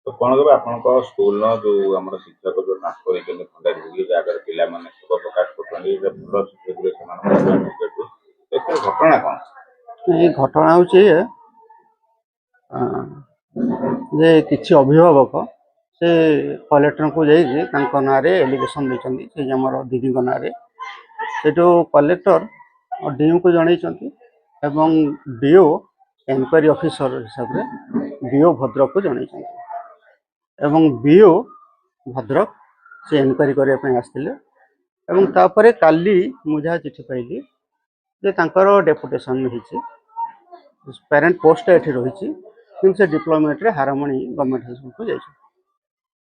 तो कौन कहे आपंक स्कूल जो आम शिक्षक जो ट्रांसफर होते खंडारी जगह पे शुभ प्रकाश कर घटना कौन ये घटना हूँ जे किसी अभिभावक से कलेक्टर को जाइए ना एलिगेशन देते से आम दीदी ना से कलेक्टर डीओ को जनई डीओ एनक्वारी ऑफिसर हिसाब से डीओ भद्रक को जनई बीओ भद्रक से एनक्वारी करने आसते काली मुझे चिठी पाइली जे डेपुटेशन होती पेरेंट पोस्ट ये रही कि डिप्लोमेट रे हारमणी गवर्नमेंट हाई स्कूल को जाइए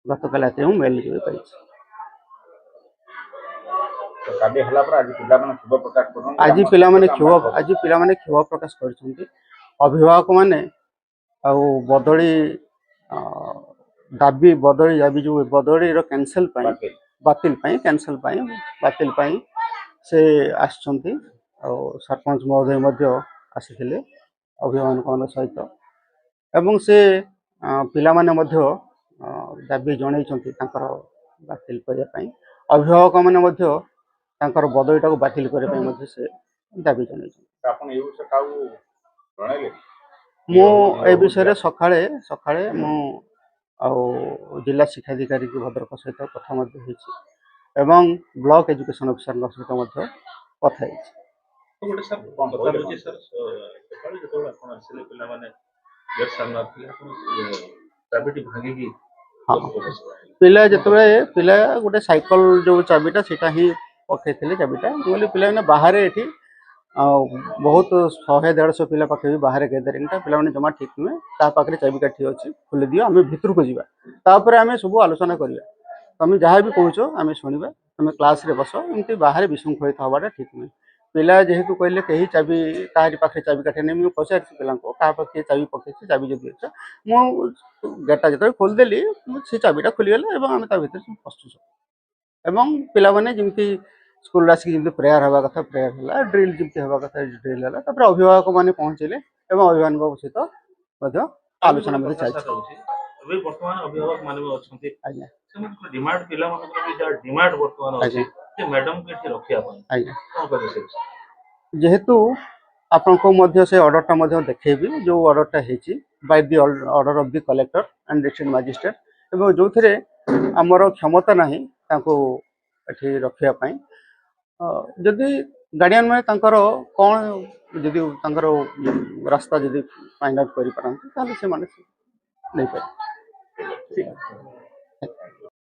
गत काल रात मेल भी पाई आज पिलाने क्षोभ प्रकाश कर अभिभावक माने बदली दाबी बदली दाबी जो बदली कैंसल बातिल बातिल से आसछंती सरपंच महोदय आसी अभिभावक सहित एवं से पिला माने दाबी जन बातिल करने अभिभावक मैंने बदलीटा को बातिल करने से दाबी जन मु ए विषय सकाळे सकाळे मु जिला शिक्षाधिकारी भद्रक सहित कथा एवं ब्लॉक एजुकेशन ऑफिसर सहित कथा पिला जो पिला गोटे साइकिल जो चाबीटा सीटा ही पकई चाबीटा बोली पिला बाहर ये बहुत 100-150 पिला पाखे भी बाहर गैदरिंग पिला जमा ठीक नुहे पाखे चाबिका ठीक अच्छी खोली दियो आम भितर को जापर आम सब आलोचना करवा तुम जहाँ भी कौच आम शुणा तुम क्लास रे बस एमती बाहर विशृंखलित हवाटा ठीक नुहे पिला जेहेतु कहले कहीं चाबी तारी पाखे चाबी काटे नहीं मुझे पचार पिला क्या पाखे चाबी पकई चाबी जब अच्छे मु गेटा जो खोलीदेली से चाबीटा खोलीगला आम भर पशु एवं पिलाने जमी स्कूल आसिक प्रेयर हवा कथा प्रेयर है ड्रिल जमी हवा कथा ड्रिल है अभिभावक मैंने पहुँचले अभिभावक सहित आलोचना वर्तमान अभिभावक माने डिमांड पिला डिमांड वर्तमान मैडम के रखा जेहेतु आपको से ऑर्डरटा देखेबी जो ऑर्डरटा है by the order of the collector and district magistrate एवं जो थे आमर क्षमता ना ये रखापी जदि गार्डियन मैंने कौन जदि रास्ता जदि फाइंड आउट कर पारती नहीं पारे।